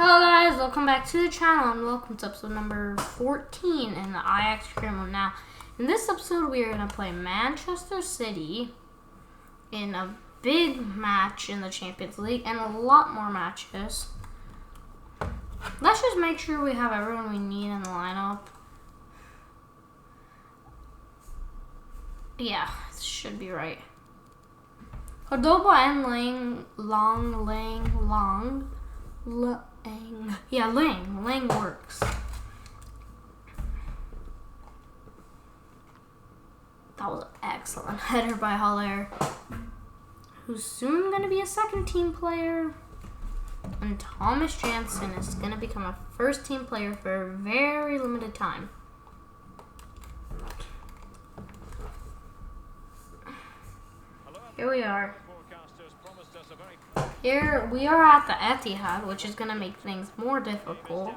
Hello guys, welcome back to the channel and welcome to episode number 14 in the Ajax mode. Now, in this episode we are going to play Manchester City in a big match in the Champions League and a lot more matches. Let's just make sure we have everyone we need in the lineup. Yeah, this should be right. Cordoba and Lang. Yeah, Lang works. That was an excellent header by Haller, who's soon going to be a second team player. And Thomas Jansen is going to become a first team player for a very limited time. Here we are. Here we are at the Etihad, which is going to make things more difficult.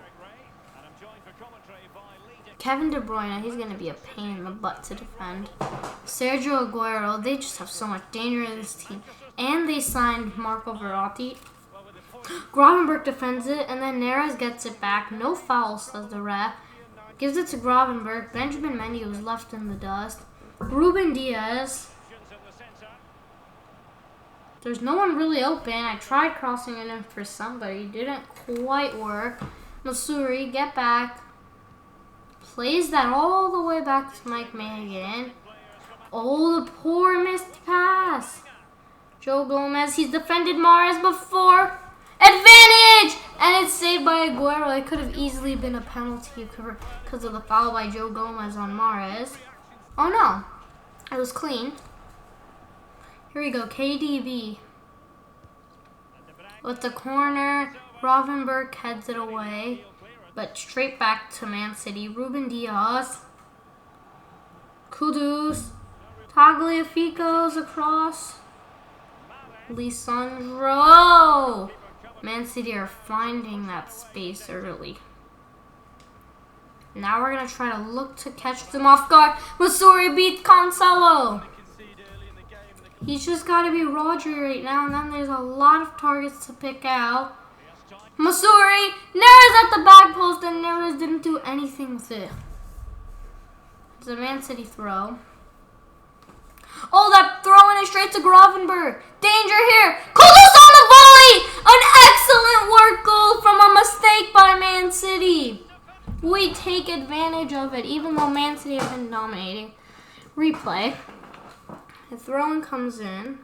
Kevin De Bruyne, he's going to be a pain in the butt to defend. Sergio Aguero, they just have so much danger in this team. And they signed Marco Verratti. Gravenberch defends it, and then Neres gets it back. No foul, says the ref. Gives it to Gravenberch. Benjamin Mendy was left in the dust. Ruben Diaz. There's no one really open. I tried crossing it in for somebody. Didn't quite work. Masuri, get back. Plays that all the way back to Mike Mannigan. Oh, the poor missed pass. Joe Gomez, he's defended Mahrez before. Advantage! And it's saved by Aguero. It could have easily been a penalty because of the foul by Joe Gomez on Mahrez. Oh no, it was clean. Here we go, KDB. With the corner, Gravenberch heads it away, but straight back to Man City. Ruben Diaz. Kudus. Tagliafico's across. Lisandro. Man City are finding that space early. Now we're going to try to look to catch them off guard. Masuri beats Cancelo. He's just got to be Rodri right now, and then there's a lot of targets to pick out. Masuri, Neres at the back post, and Neres didn't do anything with it. It's a Man City throw. Oh, that throwing it straight to Gravenberch. Danger here. Kudus on the volley! An excellent work goal from a mistake by Man City. We take advantage of it, even though Man City have been dominating. Replay. The throw-in comes in.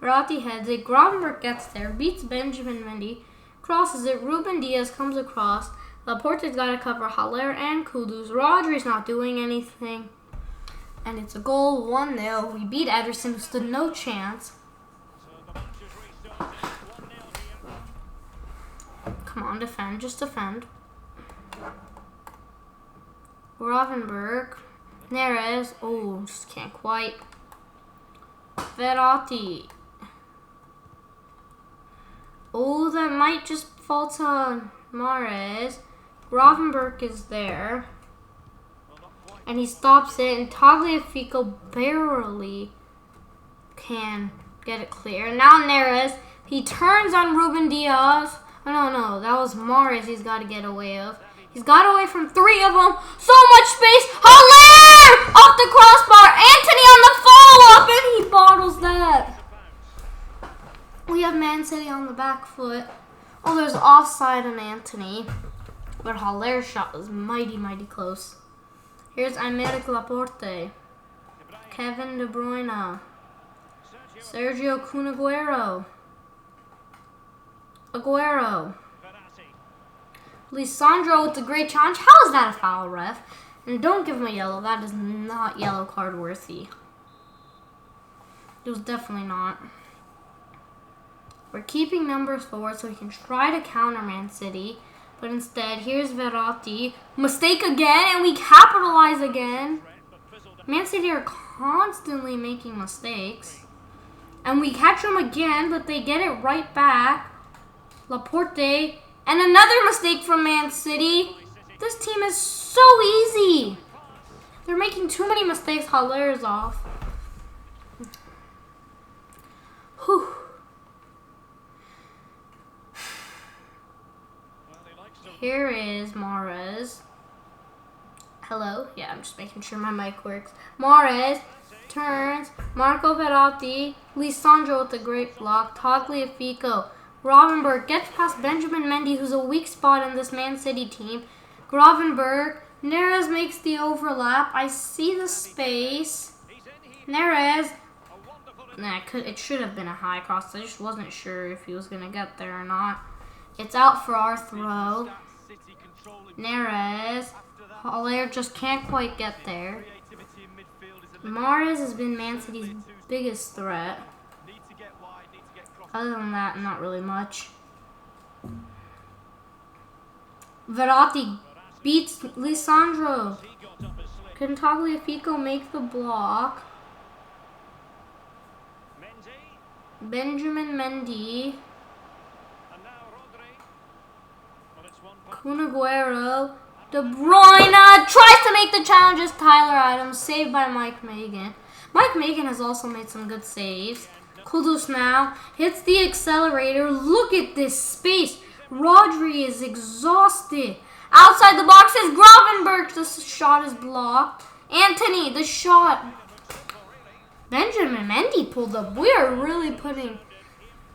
Verratti heads it. Gravenberch gets there. Beats Benjamin Mendy. Crosses it. Ruben Diaz comes across. Laporte's got to cover Haller and Kudus. Rodri's not doing anything. And it's a goal, 1-0. We beat Ederson, who stood no chance. Come on, defend. Just defend. Gravenberch. Neres. Oh, just can't quite. Verratti. Oh, that might just fall to Mahrez. Gravenberch is there. And he stops it, and Tagliafico barely can get it clear. Now Neres, he turns on Ruben Diaz. Oh, no, that was Mahrez he's got to get away of. He's got away from three of them. So much space. Haller! Off the crossbar. Anthony on the follow-up, and he bottles that. We have Man City on the back foot. Oh, there's offside on Anthony. But Haller's shot was mighty close. Here's Aymeric Laporte. Kevin De Bruyne. Sergio Aguero. Lisandro with the great challenge. How is that a foul, ref? And don't give him a yellow. That is not yellow card worthy. It was definitely not. We're keeping numbers forward so we can try to counter Man City. But instead, here's Verratti. Mistake again, and we capitalize again. Man City are constantly making mistakes. And we catch them again, but they get it right back. Laporte. And another mistake from Man City. This team is so easy. They're making too many mistakes. Haller is off. Whew. Here is Mahrez. Hello? Yeah, I'm just making sure my mic works. Mahrez turns. Marco Verratti. Lisandro with a great block. Tagliafico. Gravenberch gets past Benjamin Mendy, who's a weak spot in this Man City team. Gravenberch. Neres makes the overlap. I see the space. Neres. Nah, it should have been a high cross. I just wasn't sure if he was going to get there or not. It's out for our throw. Neres. Haller just can't quite get there. Mahrez has been Man City's biggest threat. Other than that, not really much. Verratti beats Lisandro. Can Tagliafico make the block? Benjamin Mendy. Kun Aguero. De Bruyne tries to make the challenges. Tyler Adams saved by Mike Magan. Mike Magan has also made some good saves. Kudus now hits the accelerator. Look at this space. Rodri is exhausted. Outside the box is Gravenberch. The shot is blocked. Anthony, the shot. Benjamin Mendy pulled up. We are really putting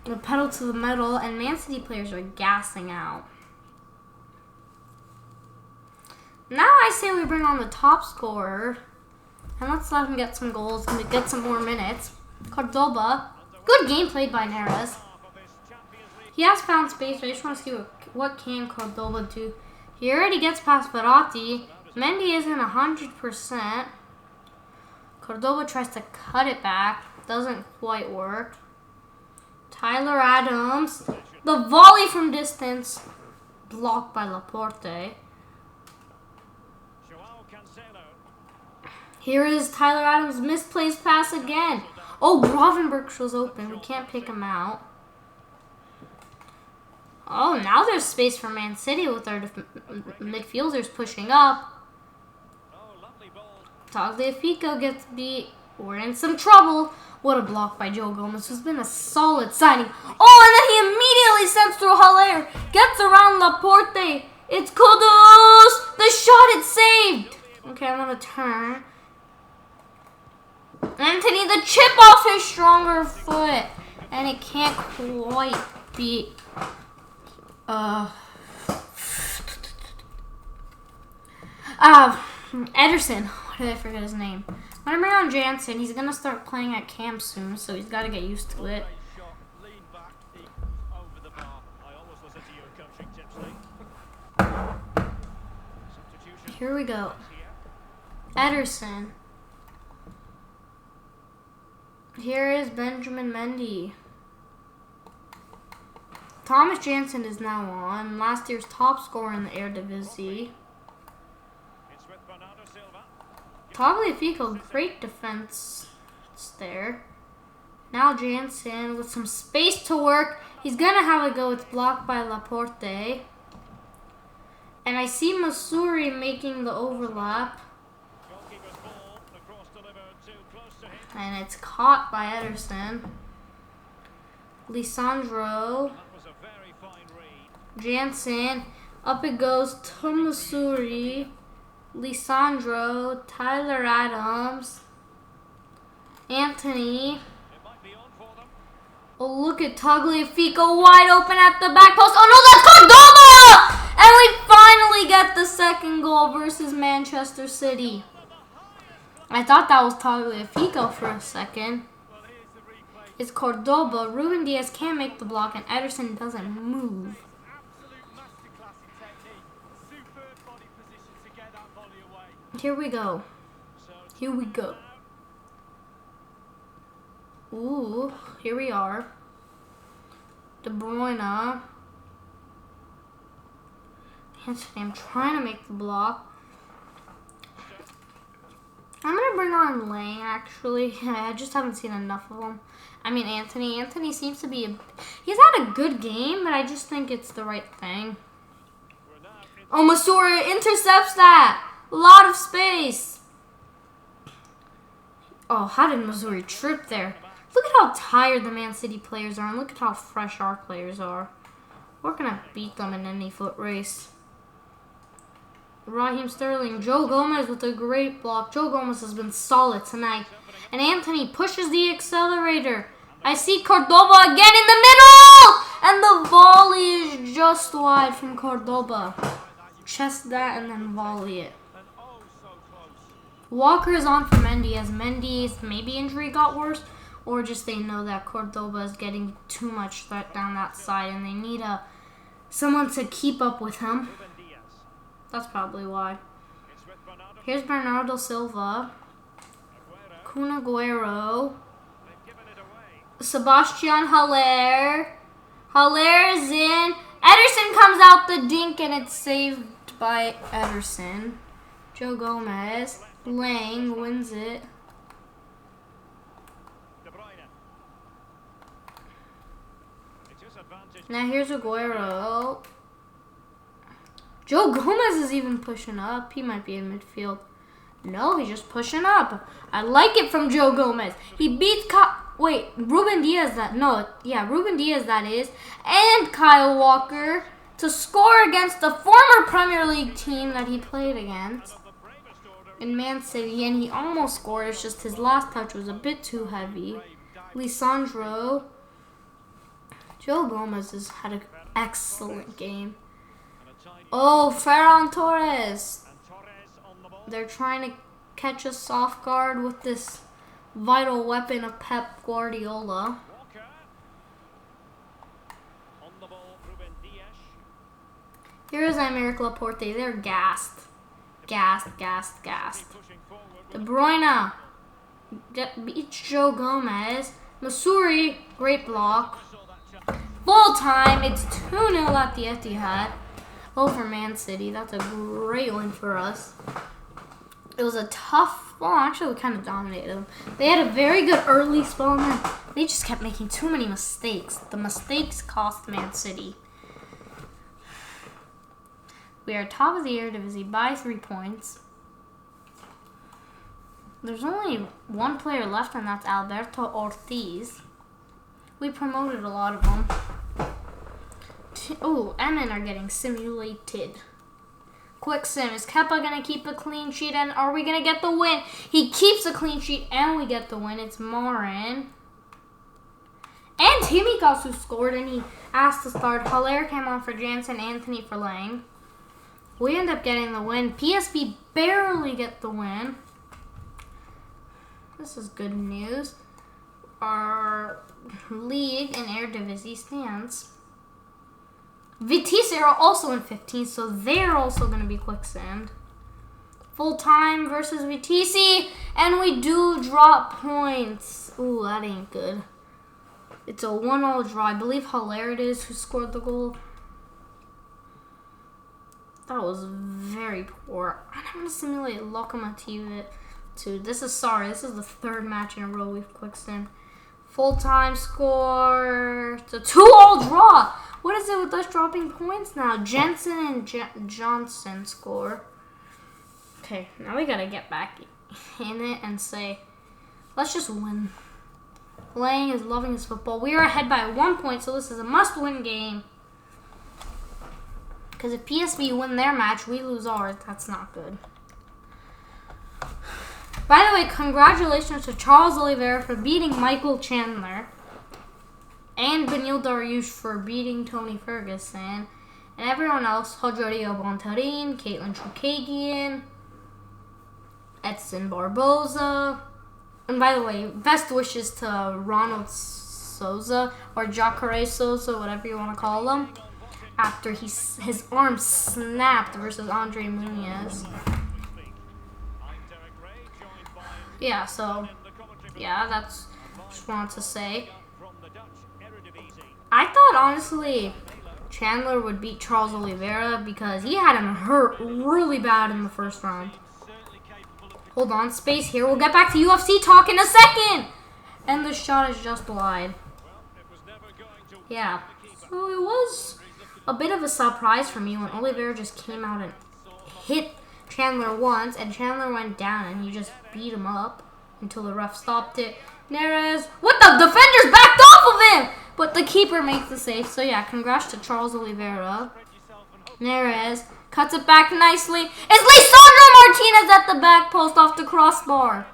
the pedal to the metal, and Man City players are gassing out. Now I say we bring on the top scorer, and let's let him get some goals and get some more minutes. Cordoba. Good game played by Neres. He has found space, but I just want to see what can Cordoba do. He already gets past Verratti. Mendy isn't 100%. Cordoba tries to cut it back. Doesn't quite work. Tyler Adams. The volley from distance. Blocked by Laporte. Here is Tyler Adams' misplaced pass again. Oh, Gravenberch was open. We can't pick him out. Oh, now there's space for Man City with our midfielders pushing up. Tagliafico gets beat. We're in some trouble. What a block by Joe Gomez, who's been a solid signing. Oh, and then he immediately sends through Haller. Gets around Laporte. It's Kudus. The shot is saved. Okay, I'm going to turn. Anthony, the chip off his stronger foot. And it can't quite be... Ederson. Why did I forget his name? When I bring on Jansen, he's going to start playing at camp soon, so he's got to get used to it. Here we go. Ederson. Here is Benjamin Mendy. Thomas Jansen is now on. Last year's top scorer in the Eredivisie. Tagliafico, great defense there. Now Jansen with some space to work. He's going to have a go. It's blocked by Laporte. And I see Masuri making the overlap. And it's caught by Ederson. Lisandro. Jansen. Up it goes to Masuri. Lisandro. Tyler Adams. Anthony. Oh, look at Tagliafico wide open at the back post. Oh, no, that's Cordoba! And we finally get the second goal versus Manchester City. I thought that was Tagliafico for a second. It's Cordoba. Ruben Diaz can't make the block, and Ederson doesn't move. Here we go. Here we go. Ooh, here we are. De Bruyne. Anthony, I'm trying to make the block. I'm going to bring on Lang, actually. I just haven't seen enough of him. I mean, Anthony. Anthony seems to be... He's had a good game, but I just think it's the right thing. Oh, Masura intercepts that. A lot of space. Oh, how did Missouri trip there? Look at how tired the Man City players are, and look at how fresh our players are. We're going to beat them in any foot race. Raheem Sterling. Joe Gomez with a great block. Joe Gomez has been solid tonight. And Anthony pushes the accelerator. I see Cordoba again in the middle! And the volley is just wide from Cordoba. Chest that and then volley it. Walker is on for Mendy as Mendy's maybe injury got worse. Or just they know that Cordoba is getting too much threat down that side. And they need someone to keep up with him. That's probably why. Here's Bernardo Silva. Kun Aguero. Sebastian Haller. Haller is in. Ederson comes out the dink and it's saved by Ederson. Joe Gomez. Lang wins it. Now here's Aguero. Joe Gomez is even pushing up. He might be in midfield. No, he's just pushing up. I like it from Joe Gomez. He beats Ruben Diaz Ruben Diaz that is. And Kyle Walker to score against the former Premier League team that he played against in Man City. And he almost scored. It's just his last touch was a bit too heavy. Lisandro. Joe Gomez has had an excellent game. Oh, Ferran Torres. They're trying to catch us off guard with this vital weapon of Pep Guardiola. Here's Aymeric Laporte. They're gassed. Gassed. De Bruyne beats Joe Gomez. Masuri, great block. Full time. It's 2-0 at the Etihad. Over Man City. That's a great win for us. It was a tough... Well, actually, we kind of dominated them. They had a very good early spell, and then they just kept making too many mistakes. The mistakes cost Man City. We are top of the Eredivisie by 3 points. There's only one player left, and that's Alberto Ortiz. We promoted a lot of them. Oh, Emin are getting simulated. Quick sim. Is Kepa going to keep a clean sheet? And are we going to get the win? He keeps a clean sheet and we get the win. It's Marin. And Timikasu scored and he asked to start. Haller came on for Jansen, Anthony for Lang. We end up getting the win. PSV barely get the win. This is good news. Our league in Eredivisie stands. Vitesse are also in 15, so they're also going to be quicksand. Full time versus Vitesse, and we do drop points. Ooh, that ain't good. It's a 1-1 draw. I believe Haller it is who scored the goal. That was very poor. I'm going to simulate Lokomotiv too. This is the third match in a row we've quicksand. Full time score. It's a 2-2 draw. What is it with us dropping points now? Jensen and Johnson score. Okay, now we gotta get back in it and say, let's just win. Lang is loving his football. We are ahead by 1 point, so this is a must-win game. Because if PSV win their match, we lose ours. That's not good. By the way, congratulations to Charles Oliveira for beating Michael Chandler. And Benil Dariush for beating Tony Ferguson. And everyone else, Rodrigo Bontarin, Caitlin Chukagian, Edson Barboza. And by the way, best wishes to Ronald Souza, or Jacare Souza, whatever you want to call him, after his arm snapped versus Andre Muniz. Yeah, so, yeah, that's just wanted to say. I thought, honestly, Chandler would beat Charles Oliveira because he had him hurt really bad in the first round. Hold on, space here. We'll get back to UFC talk in a second. And the shot is just wide. Yeah, so it was a bit of a surprise for me when Oliveira just came out and hit Chandler once, and Chandler went down, and he just beat him up until the ref stopped it. Neres, what the defenders backed off of him, but the keeper makes the save. So yeah, congrats to Charles Oliveira. Neres cuts it back nicely. It's Lisandro Martinez at the back post off the crossbar.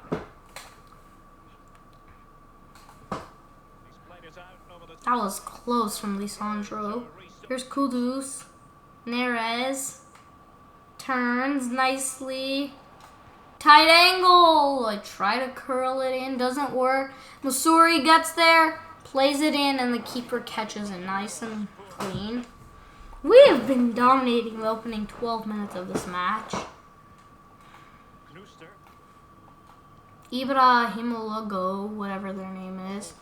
That was close from Lisandro. Here's Kudus. Neres turns nicely. Tight angle. I try to curl it in. Doesn't work. Masuri gets there. Plays it in. And the keeper catches it nice and clean. We have been dominating the opening 12 minutes of this match. Ibrahimologo, whatever their name is.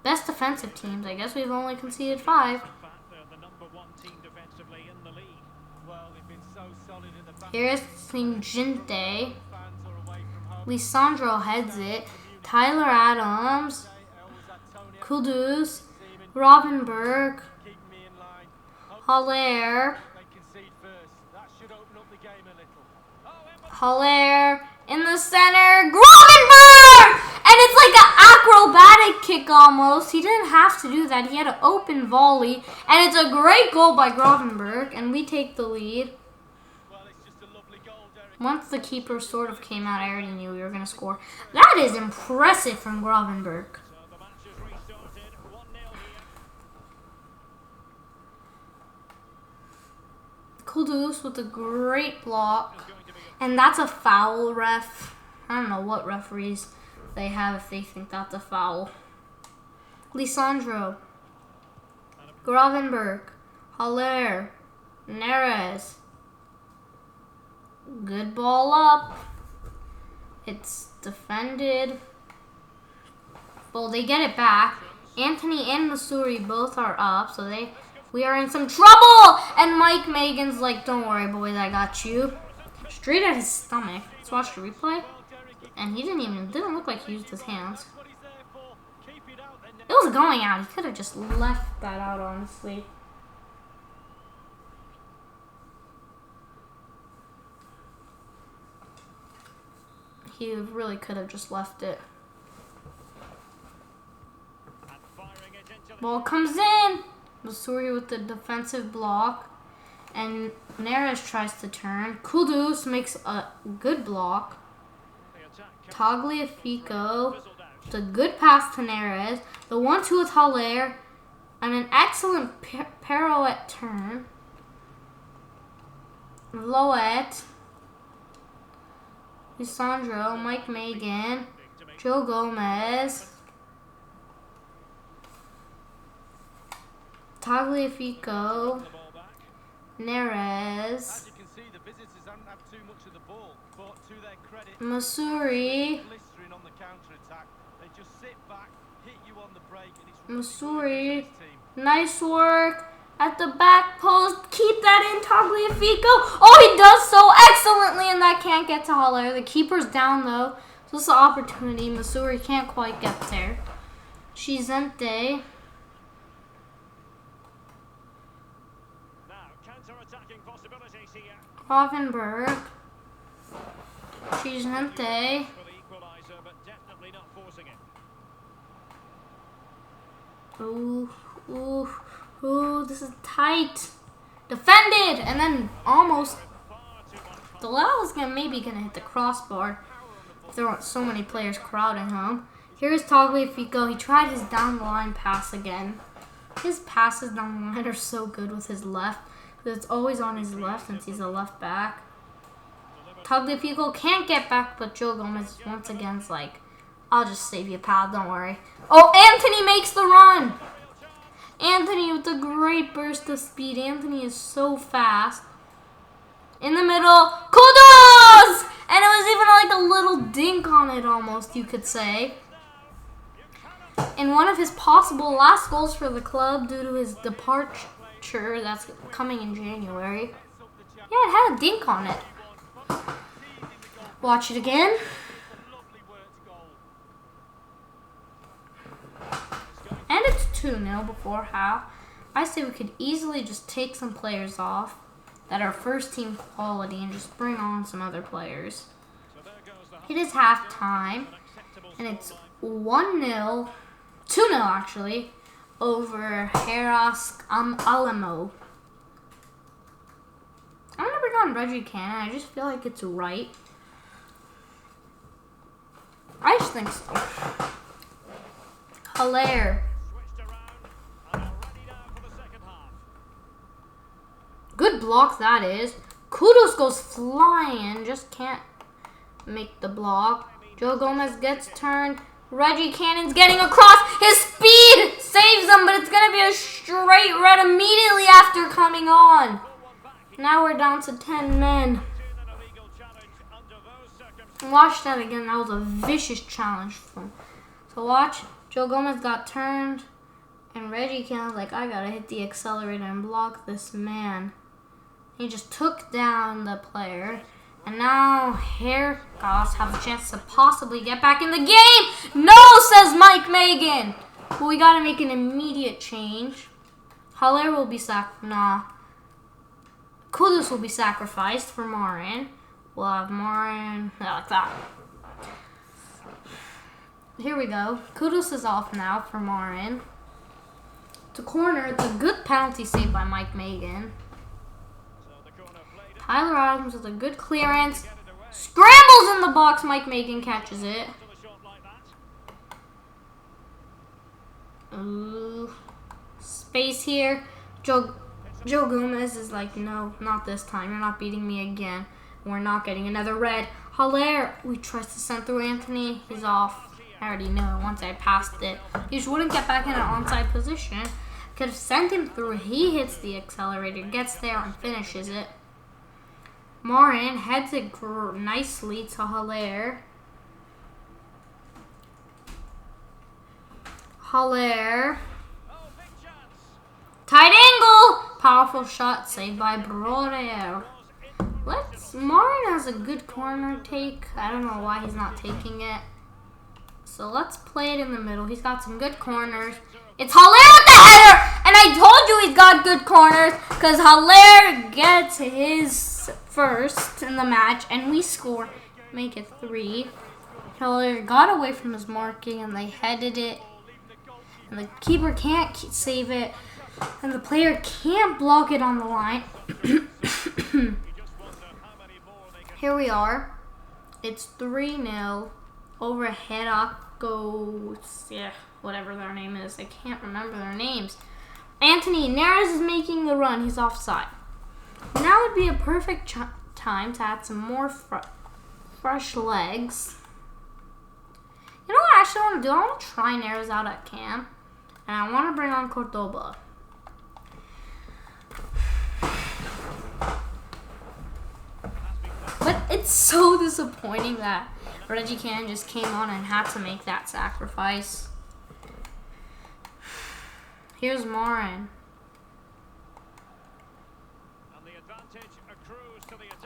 Best defensive teams. I guess we've only conceded 5. Here's Singente. Lisandro heads it. Tyler Adams. Kudus. Robinberg. Haller. Haller in the center. Gravenberg! And it's like an acrobatic kick almost. He didn't have to do that. He had an open volley. And it's a great goal by Gravenberg. And we take the lead. Once the keeper sort of came out, I already knew we were going to score. That is impressive from Gravenberg. Kudus with a great block. And that's a foul, ref. I don't know what referees they have if they think that's a foul. Lisandro. Gravenberg. Haller. Neres. Good ball up. It's defended. Well, they get it back. Anthony and Masuri both are up, so we are in some trouble. And Mike Megan's like, "Don't worry, boys, I got you." Straight at his stomach. Let's watch the replay. And he didn't look like he used his hands. It was going out. He could have just left that out, honestly. He really could have just left it. Ball comes in. Masuri with the defensive block. And Neres tries to turn. Kudus makes a good block. Tagliafico with a good pass to Neres. The 1-2 with Haller. And an excellent pirouette turn. Loet. Lisandro, Mike Megan, Joe Gomez, Tagliafico, Neres, Masuri, nice work. At the back post, keep that in, Tagliafico. Oh, he does so excellently, and that can't get to Haller. The keeper's down, though. So this is an opportunity. Masuri can't quite get there. Chizente. Hovenberg. Chizente. Ooh, ooh. Ooh, this is tight. Defended! And then almost. Dalal was maybe going to hit the crossbar. If there weren't so many players crowding him. Here's Tagliafico. He tried his down the line pass again. His passes down the line are so good with his left. Because it's always on his left since he's a left back. Tagliafico can't get back, but Joe Gomez once again is like, "I'll just save you, pal. Don't worry." Oh, Anthony makes the run. Anthony with a great burst of speed. Anthony is so fast. In the middle, Kudus! And it was even like a little dink on it almost, you could say. In one of his possible last goals for the club due to his departure that's coming in January. Yeah, it had a dink on it. Watch it again. And it's 2-0 before half. I say we could easily just take some players off that are first team quality and just bring on some other players. It is halftime. And it's 1-0. 2-0 actually. Over Heras Alamo. on Reggie Cannon. I just feel like it's right. I just think so. Hilaire. Good block that is. Kudos goes flying. Just can't make the block. Joe Gomez gets turned. Reggie Cannon's getting across. His speed saves him, but it's going to be a straight red immediately after coming on. Now we're down to 10 men. Watch that again. That was a vicious challenge for him. So watch. Joe Gomez got turned. And Reggie Cannon's like, I got to hit the accelerator and block this man. He just took down the player. And now Hairgoss have a chance to possibly get back in the game. No, says Mike Megan. But we got to make an immediate change. Hilaire will be Kudus will be sacrificed for Marin. We'll have Marin. Yeah, like that. Here we go. Kudus is off now for Marin. To corner. It's a good penalty save by Mike Megan. Tyler Adams with a good clearance. Scrambles in the box. Mike Megan catches it. Ooh. Space here. Joe Gomez is like, no, not this time. You're not beating me again. We're not getting another red. Hilaire, we tries to send through Anthony. He's off. I already know once I passed it. He just wouldn't get back in an onside position. Could have sent him through. He hits the accelerator, gets there, and finishes it. Marin heads it nicely to Hilaire. Hilaire. Tight angle. Powerful shot saved by Broder. Marin has a good corner take. I don't know why he's not taking it. So let's play it in the middle. He's got some good corners. It's Hilaire with the header! And I told you he's got good corners because Hilaire gets his first in the match and we score. Make it 3. Hilaire got away from his marking and they headed it. And the keeper can't save it. And the player can't block it on the line. Here we are. It's 3-0 over Heracos. Yeah, whatever their name is. I can't remember their names. Anthony Neres is making the run. He's offside. Now would be a perfect time to add some more fresh legs. You know what I actually want to do? I want to try Neres out at cam. And I want to bring on Cordoba. But it's so disappointing that Reggie Cannon just came on and had to make that sacrifice. Here's Marin.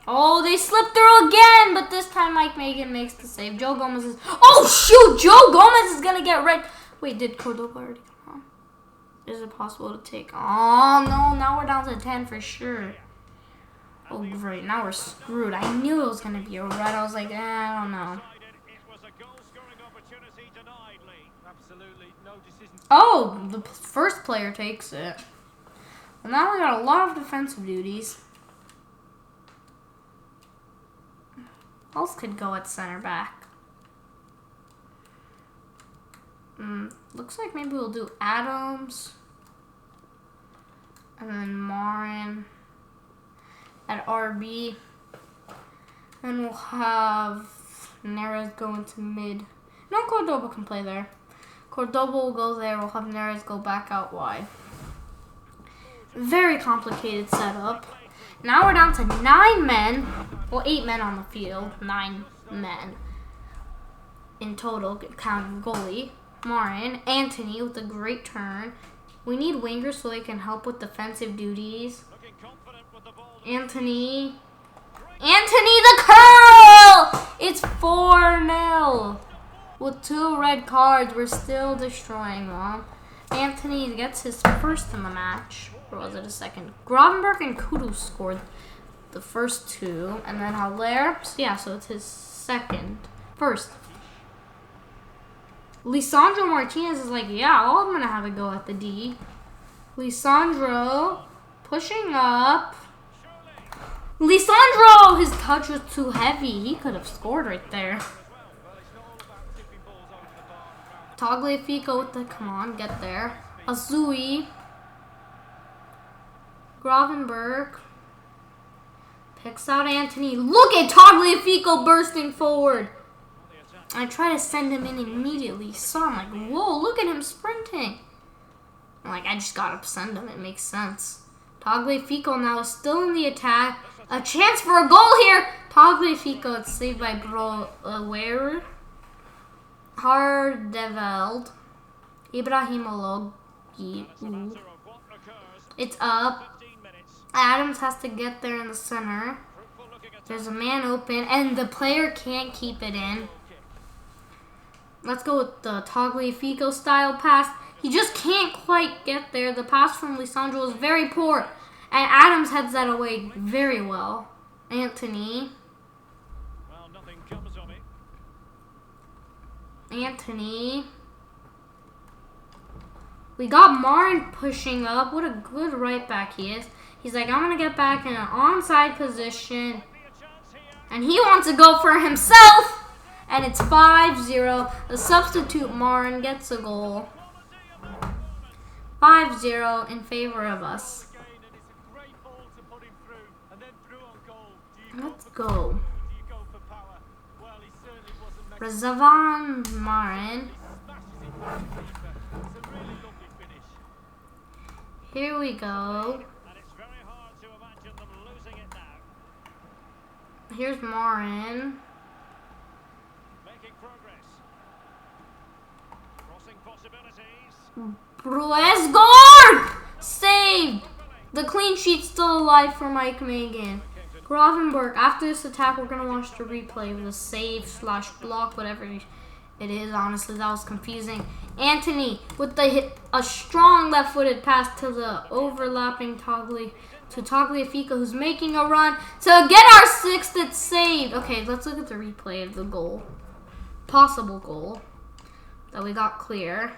Oh, they slipped through again, but this time Mike Megan makes the save. Joe Gomez is... Oh, shoot! Joe Gomez is going to get red. Wait, did Cordoba already come on? Is it possible to take... Oh, no, now we're down to 10 for sure. Oh, great. Now we're screwed. I knew it was going to be a red. I was like, I don't know. Oh, the first player takes it. Well, now we got a lot of defensive duties. Who else could go at center back? Looks like maybe we'll do Adams. And then Marin at RB. And we'll have Neres go into mid. No, Cordoba can play there. Cordoba will go there. We'll have Neres go back out wide. Very complicated setup. Now we're down to 9 men. Well, 8 men on the field. 9 men in total, counting goalie. Marin. Anthony with a great turn. We need wingers so they can help with defensive duties. Anthony the curl! It's 4-0. With 2 red cards, we're still destroying them. Anthony gets his first in the match. Or was it a second? Gravenberg and Kudu scored the first 2. And then Hilaire. So it's his first. Lisandro Martinez is like, yeah, I'm going to have a go at the D. Lisandro pushing up. Lisandro! His touch was too heavy. He could have scored right there. Tagliafico with the... Come on, get there. Azui. Gravenberg. Picks out Anthony. Look at Tagliafico bursting forward. I try to send him in immediately. So I'm like, whoa, look at him sprinting. I'm like, I just gotta send him. It makes sense. Tagliafico now is still in the attack. A chance for a goal here. Tagliafico, it's saved by where? Hardeveld. Ibrahimologi. It's up. Adams has to get there in the center. There's a man open, and the player can't keep it in. Let's go with the Tagliafico style pass. He just can't quite get there. The pass from Lisandro is very poor, and Adams heads that away very well. Anthony. We got Marin pushing up. What a good right back he is. He's like, I'm going to get back in an onside position. And he wants to go for himself. And it's 5-0. The substitute Marin gets a goal. 5-0 in favor of us. Let's go. Razavan Marin. Here we go. Here's Marin. Bruesgaard! Saved! The clean sheet's still alive for Mike Megan. Gravenberg, after this attack, we're going to watch the replay with a save / block, whatever it is. Honestly, that was confusing. Anthony with the hit, a strong left-footed pass to the overlapping Tagliafico, who's making a run to get our 6th. It's saved. Okay, let's look at the replay of the goal. Possible goal that we got clear.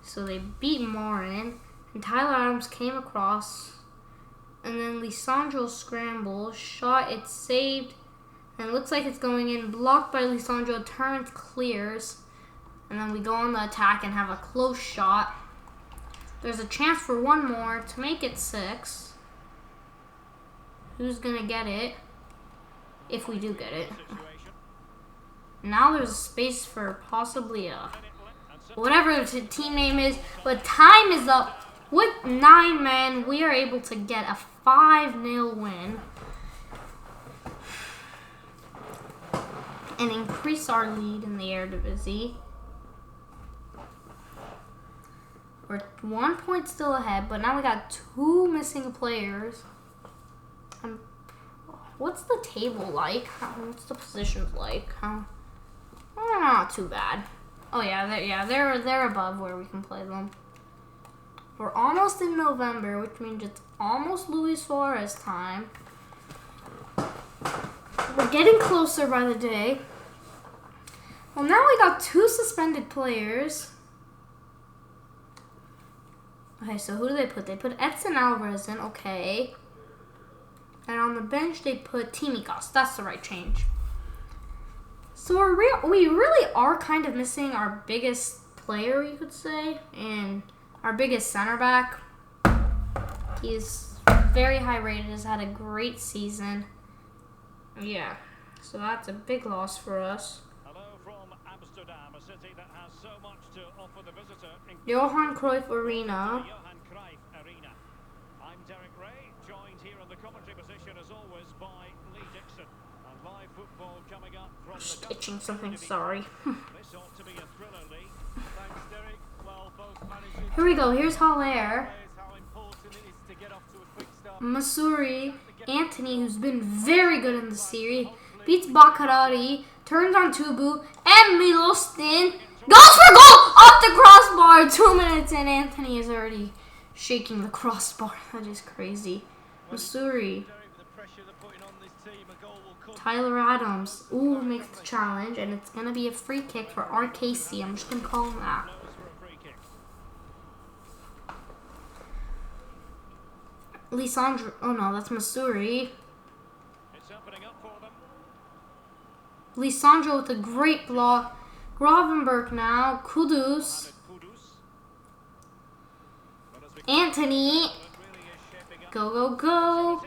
So they beat Marin, and Tyler Adams came across, and then Lisandro scramble, shot, it's saved, and it looks like it's going in, blocked by Lisandro, turns, clears, and then we go on the attack and have a close shot. There's a chance for one more to make it 6. Who's going to get it? If we do get it. Now there's a space for possibly a... whatever the team name is, but time is up. With 9 men, we are able to get a 5-0 win and increase our lead in the Eredivisie. We're 1 point still ahead, but now we got 2 missing players. What's the table like? What's the positions like? Not too bad. Oh yeah, they're above where we can play them. We're almost in November, which means it's almost Luis Suarez time. We're getting closer by the day. Well, now we got 2 suspended players. Okay, so who do they put? They put Edson Alvarez in, okay. And on the bench, they put Timikos. That's the right change. So we really are kind of missing our biggest player, you could say, and our biggest center back. He's very high rated, has had a great season. Yeah, so that's a big loss for us. Hello from Amsterdam, a city that has so much to offer the visitor. Johan Cruyff Arena. Johan Cruyff Arena. I'm Derek Ray, joined here in the commentary position as always by Lee Dixon. And live football coming up from Stitching something, sorry. This ought to be a thriller, Lee. Thanks, Derek. Well, both managers. Here we go, here's Haller. How important it is to get off to a quick start. Masuri, Anthony, who's been very good in the series, beats Bakarari, turns on Tubu, and Milostin goes for goal off the crossbar. 2 minutes in, Anthony is already shaking the crossbar. That is crazy. Masuri, Tyler Adams, ooh, makes the challenge, and it's gonna be a free kick for RKC. I'm just gonna call him that. Lisandro. Oh no, that's Masuri. It's opening up for them. Lisandro with a great block. Gravenberg now. Kudus. Anthony. Go, go, go.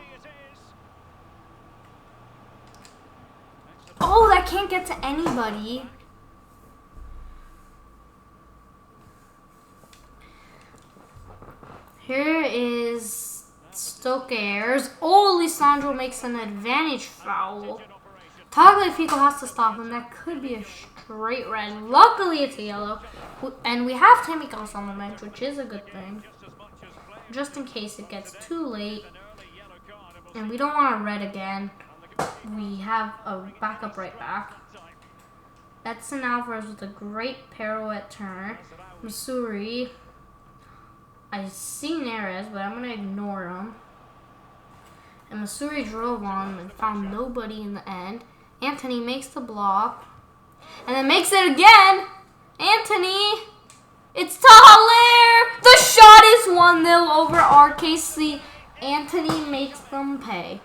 Oh, that can't get to anybody. Here is Stokers. Oh, Lisandro makes an advantage foul. Tagliafico has to stop him. That could be a straight red. Luckily, it's a yellow. And we have Tamikos on the bench, which is a good thing. Just in case it gets too late. And we don't want a red again. We have a backup right back. Edson Alvarez with a great pirouette turn. Masuri. I see Neres, but I'm going to ignore him. And Masuri drove on him and found nobody in the end. Anthony makes the block. And then makes it again. Anthony. It's Tahaler. The shot is 1-0 over RKC. Anthony makes them pay.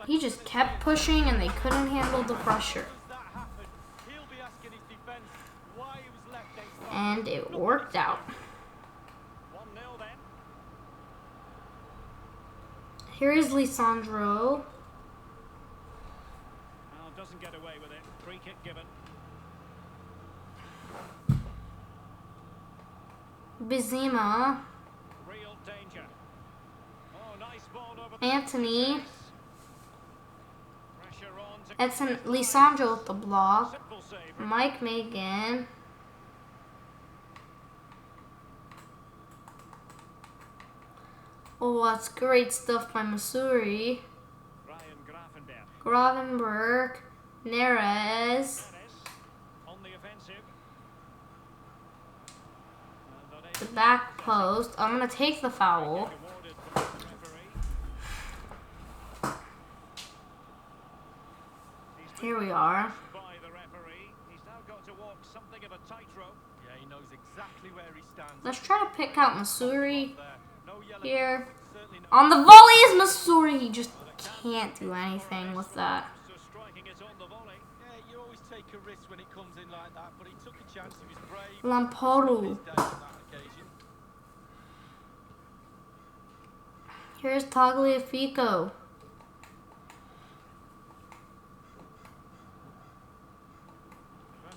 He just kept pushing and they couldn't handle the pressure. And it worked out. Here is Lisandro. Doesn't get away with it. Free kick given. Bizima. Real danger. Oh, nice ball over Anthony. Pressure on to Edson Lisandro with the block. simple save. Mike Megan. Oh, that's great stuff by Masuri. Ryan Grafenberg. Gravenberg. Neres. On the offensive. The back post. I'm going to take the foul. Awarded by the referee. Here we are. By the referee. He's now got to walk something of a tightrope. Yeah, he knows exactly where he stands. Let's try to pick out Masuri No yellow. here. Certainly not. On the volley is Masuri. He just can't do anything with that. So striking it on the volley. Yeah, you always take a risk when it comes in like that, but he took a chance. He was brave. Lamporu. His day on that occasion. Here's Tagliafico.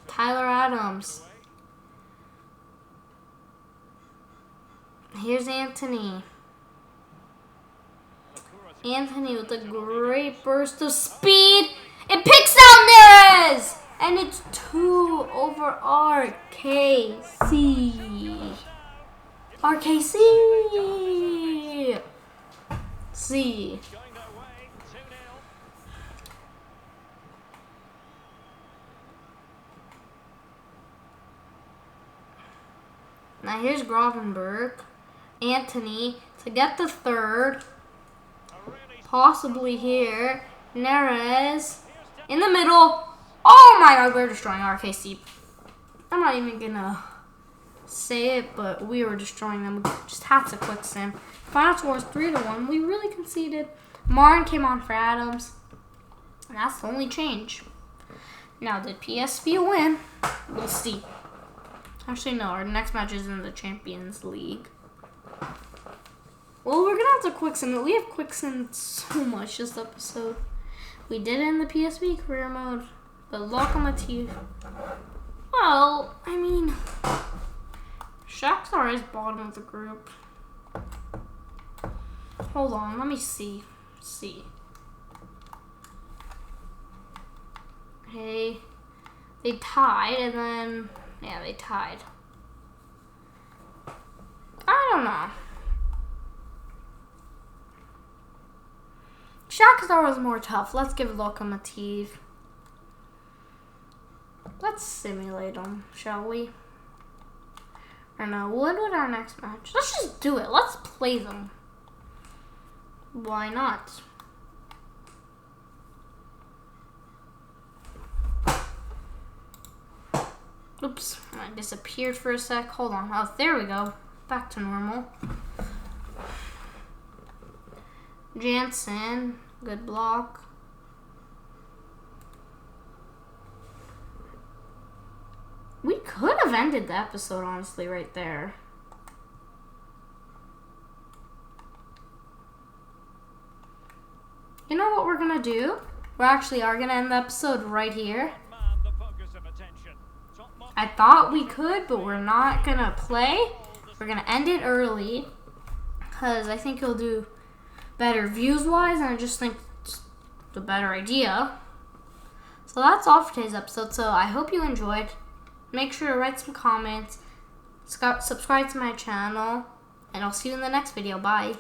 Tyler Adams. Here's Anthony. Anthony with a great burst of speed. It picks out Neres! And it's 2 over RKC. RKC! C. Going their way. 2-0. Now here's Gravenberg. Anthony to get the third. Possibly here. Neres in the middle. Oh my god, we're destroying RKC. I'm not even gonna say it, but we were destroying them. We just had to quick sim. Final score is 3-1. We really conceded. Martin came on for Adams. And that's the only change. Now, did PSV win? We'll see. Actually, no. Our next match is in the Champions League. Well, we're going to have to quick sim it. We have quick sim so much this episode. We did it in the PSV career mode. But Lokomotiv. Well, I mean, Shakhtar is bottom of the group. Hold on, let me see. Okay, they tied, and then yeah, they tied. I don't know. Shakhtar was more tough. Let's give Lokomotiv. Let's simulate them, shall we? Or no, what would our next match? Let's just do it. Let's play them. Why not? Oops, I disappeared for a sec. Hold on. Oh, there we go. back to normal. Jansen, good block. We could have ended the episode, honestly, right there. You know what we're gonna do? We actually are gonna end the episode right here. I thought we could, but we're not gonna play. We're gonna end it early because I think it'll do better views-wise, and I just think it's the better idea. So that's all for today's episode. So I hope you enjoyed. Make sure to write some comments, subscribe to my channel, and I'll see you in the next video. Bye.